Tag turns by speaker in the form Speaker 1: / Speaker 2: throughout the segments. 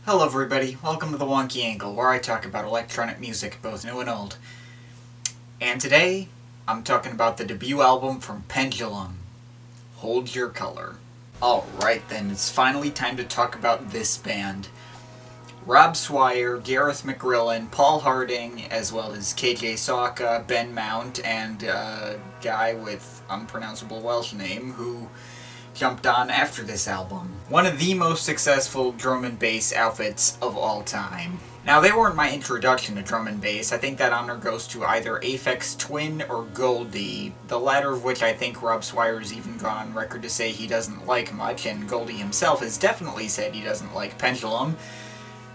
Speaker 1: Hello everybody, welcome to the Wonky Angle, where I talk about electronic music, both new and old. And today, I'm talking about the debut album from Pendulum, Hold Your Color. Alright then, it's finally time to talk about this band. Rob Swire, Gareth McGrillen, Paul Harding, as well as KJ Sawka, Ben Mount, and a guy with unpronounceable Welsh name who jumped on after this album. One of the most successful drum and bass outfits of all time. Now, they weren't my introduction to drum and bass. I think that honor goes to either Aphex Twin or Goldie, the latter of which I think Rob Swire's even gone on record to say he doesn't like much, and Goldie himself has definitely said he doesn't like Pendulum,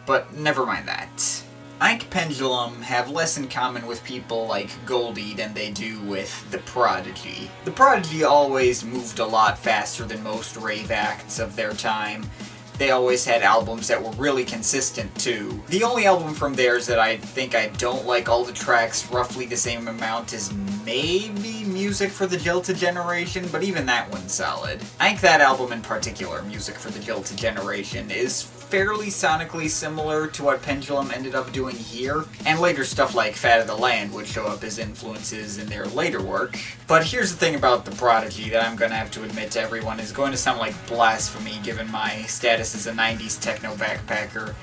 Speaker 1: but never mind that. I think Pendulum have less in common with people like Goldie than they do with The Prodigy. The Prodigy always moved a lot faster than most rave acts of their time. They always had albums that were really consistent too. The only album from theirs that I think I don't like all the tracks roughly the same amount is maybe Music for the Jilted Generation, but even that one's solid. I think that album in particular, Music for the Jilted Generation, is fairly sonically similar to what Pendulum ended up doing here, and later stuff like Fat of the Land would show up as influences in their later work. But here's the thing about The Prodigy that I'm gonna have to admit to everyone is going to sound like blasphemy given my status as a 90s techno backpacker.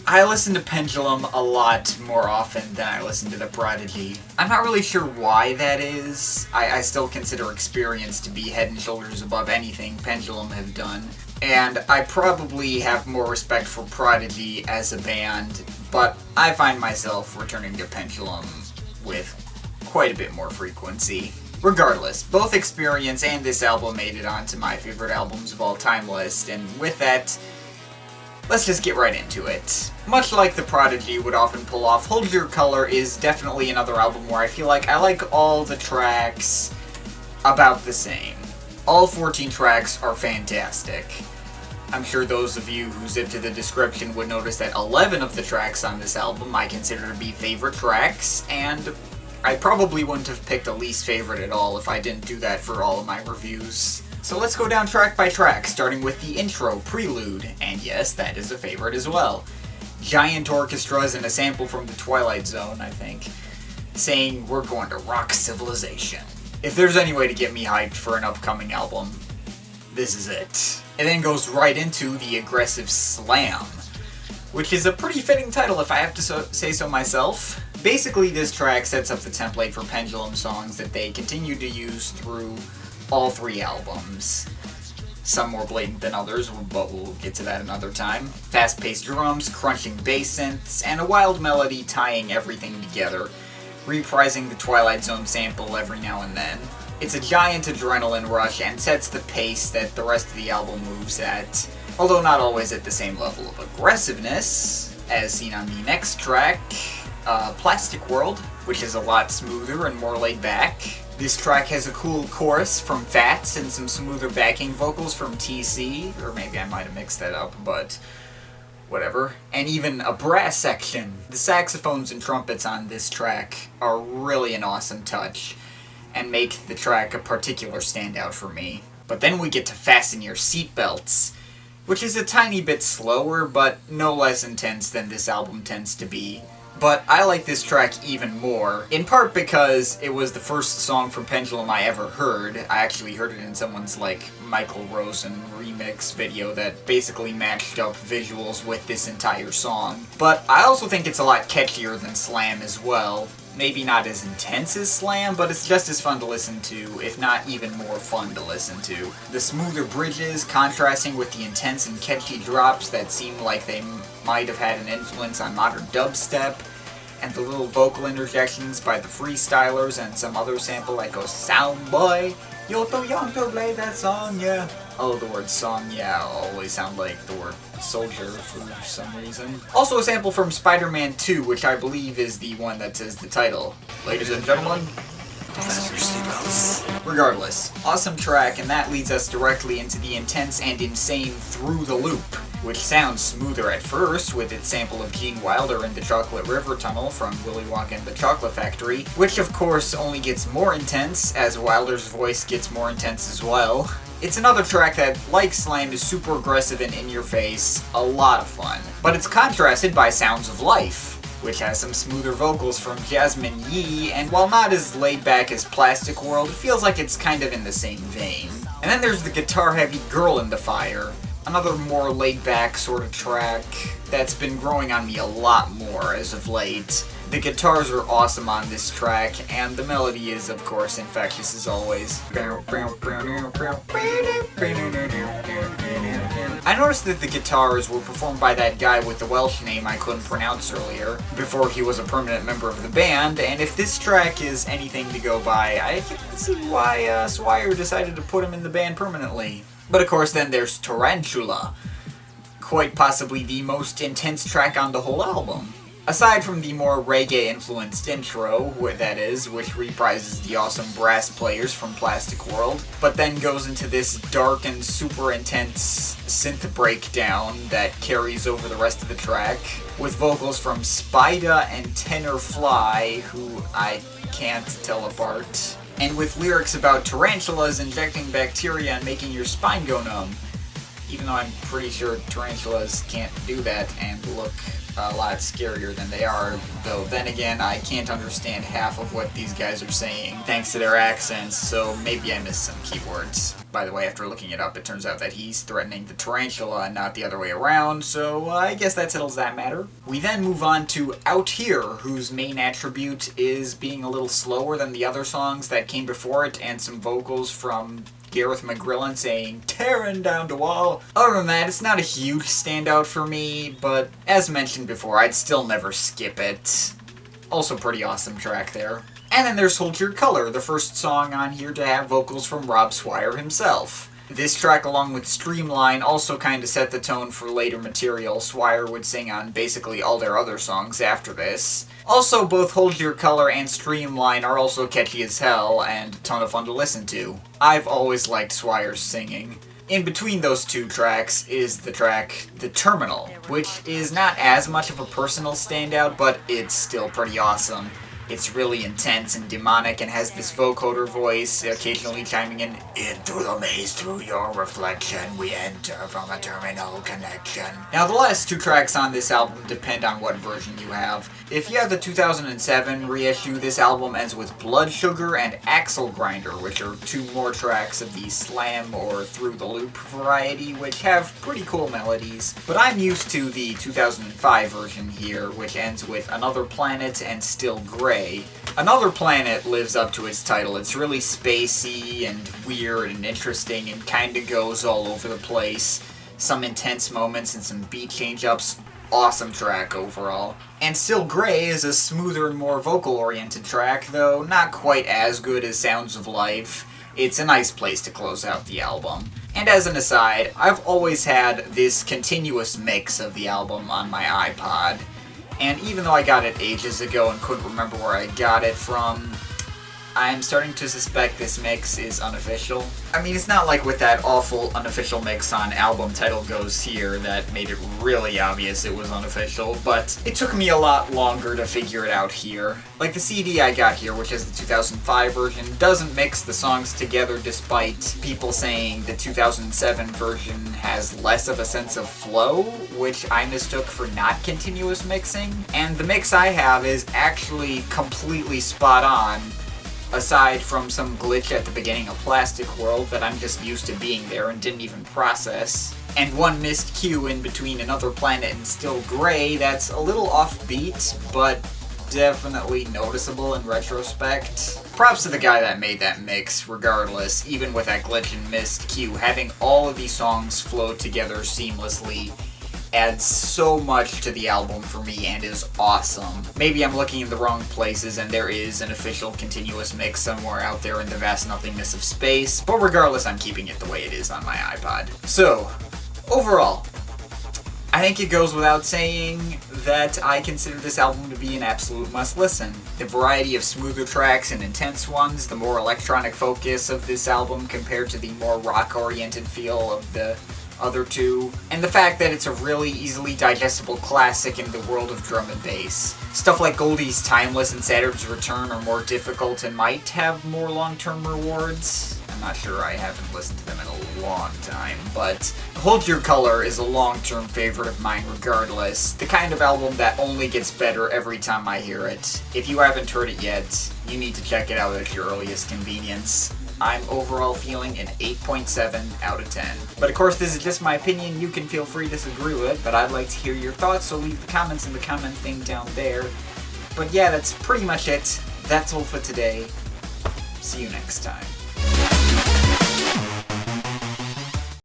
Speaker 1: I listen to Pendulum a lot more often than I listen to The Prodigy. I'm not really sure why that is. I still consider Experience to be head and shoulders above anything Pendulum have done. And I probably have more respect for Prodigy as a band, but I find myself returning to Pendulum with quite a bit more frequency. Regardless, both Experience and this album made it onto my favorite albums of all time list, and with that, let's just get right into it. Much like The Prodigy would often pull off, Hold Your Color is definitely another album where I feel like I like all the tracks about the same. All 14 tracks are fantastic. I'm sure those of you who zip to the description would notice that 11 of the tracks on this album I consider to be favorite tracks, and I probably wouldn't have picked a least favorite at all if I didn't do that for all of my reviews. So let's go down track by track, starting with the intro, Prelude, and yes, that is a favorite as well. Giant orchestras and a sample from the Twilight Zone, I think, saying we're going to rock civilization. If there's any way to get me hyped for an upcoming album, this is it. It then goes right into the aggressive Slam, which is a pretty fitting title if I have to say so myself. Basically, this track sets up the template for Pendulum songs that they continue to use through all three albums. Some more blatant than others, but we'll get to that another time. Fast-paced drums, crunching bass synths, and a wild melody tying everything together, reprising the Twilight Zone sample every now and then. It's a giant adrenaline rush and sets the pace that the rest of the album moves at, although not always at the same level of aggressiveness, as seen on the next track, Plastic World, which is a lot smoother and more laid back. This track has a cool chorus from Fats and some smoother backing vocals from TC, or maybe I might have mixed that up, but whatever. And even a brass section. The saxophones and trumpets on this track are really an awesome touch, and make the track a particular standout for me. But then we get to Fasten Your Seatbelts, which is a tiny bit slower, but no less intense than this album tends to be. But I like this track even more, in part because it was the first song from Pendulum I ever heard. I actually heard it in someone's, Michael Rosen remix video that basically matched up visuals with this entire song. But I also think it's a lot catchier than Slam as well. Maybe not as intense as Slam, but it's just as fun to listen to, if not even more fun to listen to. The smoother bridges contrasting with the intense and catchy drops that seem like they might have had an influence on modern dubstep, and the little vocal interjections by the freestylers and some other sample that goes, "Sound boy, you're too young to play that song, yeah." Oh, the word song, yeah, always sound like the word soldier for some reason. Also a sample from Spider-Man 2, which I believe is the one that says the title. Ladies and gentlemen, fasten your seatbelts. Regardless, awesome track, and that leads us directly into the intense and insane Through the Loop, which sounds smoother at first with its sample of Gene Wilder in the Chocolate River Tunnel from Willy Wonka and the Chocolate Factory, which of course only gets more intense as Wilder's voice gets more intense as well. It's another track that, like Slam, is super aggressive and in your face, a lot of fun. But it's contrasted by Sounds of Life, which has some smoother vocals from Jasmine Yee, and while not as laid back as Plastic World, it feels like it's kind of in the same vein. And then there's the guitar-heavy Girl in the Fire, another more laid-back sort of track that's been growing on me a lot more as of late. The guitars are awesome on this track, and the melody is, of course, infectious as always. I noticed that the guitars were performed by that guy with the Welsh name I couldn't pronounce earlier, before he was a permanent member of the band, and if this track is anything to go by, I can see why Swire decided to put him in the band permanently. But of course then there's Tarantula, quite possibly the most intense track on the whole album. Aside from the more reggae-influenced intro, that is, which reprises the awesome brass players from Plastic World, but then goes into this dark and super intense synth breakdown that carries over the rest of the track, with vocals from Spida and Tenor Fly, who I can't tell apart, and with lyrics about tarantulas injecting bacteria and making your spine go numb, even though I'm pretty sure tarantulas can't do that and look a lot scarier than they are, though then again, I can't understand half of what these guys are saying thanks to their accents, so maybe I missed some keywords. By the way, after looking it up, it turns out that he's threatening the tarantula and not the other way around, so I guess that settles that matter. We then move on to Out Here, whose main attribute is being a little slower than the other songs that came before it, and some vocals from Gareth McGrillen saying, "Tearing down the wall." Other than that, it's not a huge standout for me, but as mentioned before, I'd still never skip it. Also pretty awesome track there. And then there's Hold Your Color, the first song on here to have vocals from Rob Swire himself. This track, along with Streamline, also kind of set the tone for later material Swire would sing on basically all their other songs after this. Also, both Hold Your Color and Streamline are also catchy as hell, and a ton of fun to listen to. I've always liked Swire's singing. In between those two tracks is the track The Terminal, which is not as much of a personal standout, but it's still pretty awesome. It's really intense and demonic and has this vocoder voice, occasionally chiming in, "Into the maze through your reflection, we enter from a terminal connection." Now the last two tracks on this album depend on what version you have. If you have the 2007 reissue, this album ends with Blood Sugar and Axle Grinder, which are two more tracks of the slam or through the loop variety, which have pretty cool melodies. But I'm used to the 2005 version here, which ends with Another Planet and Still Gray. Another Planet lives up to its title. It's really spacey and weird and interesting and kinda goes all over the place. Some intense moments and some beat change-ups. Awesome track overall. And Still Gray is a smoother and more vocal-oriented track, though not quite as good as Sounds of Life. It's a nice place to close out the album. And as an aside, I've always had this continuous mix of the album on my iPod. And even though I got it ages ago and couldn't remember where I got it from, I'm starting to suspect this mix is unofficial. I mean, it's not like with that awful unofficial mix on album title Goes Here that made it really obvious it was unofficial, but it took me a lot longer to figure it out here. Like the CD I got here, which is the 2005 version, doesn't mix the songs together despite people saying the 2007 version has less of a sense of flow, which I mistook for not continuous mixing. And the mix I have is actually completely spot on, aside from some glitch at the beginning of Plastic World that I'm just used to being there and didn't even process. And one missed cue in between Another Planet and Still Gray that's a little offbeat, but definitely noticeable in retrospect. Props to the guy that made that mix, regardless, even with that glitch and missed cue, having all of these songs flow together seamlessly adds so much to the album for me and is awesome. Maybe I'm looking in the wrong places and there is an official continuous mix somewhere out there in the vast nothingness of space, but regardless, I'm keeping it the way it is on my iPod. So, overall, I think it goes without saying that I consider this album to be an absolute must-listen. The variety of smoother tracks and intense ones, the more electronic focus of this album compared to the more rock-oriented feel of the other two, and the fact that it's a really easily digestible classic in the world of drum and bass. Stuff like Goldie's Timeless and Saturn's Return are more difficult and might have more long-term rewards. I'm not sure, I haven't listened to them in a long time, but Hold Your Color is a long-term favorite of mine regardless, the kind of album that only gets better every time I hear it. If you haven't heard it yet, you need to check it out at your earliest convenience. I'm overall feeling an 8.7 out of 10. But of course, this is just my opinion. You can feel free to disagree with it, but I'd like to hear your thoughts, so leave the comments in the comment thing down there. But yeah, that's pretty much it. That's all for today. See you next time.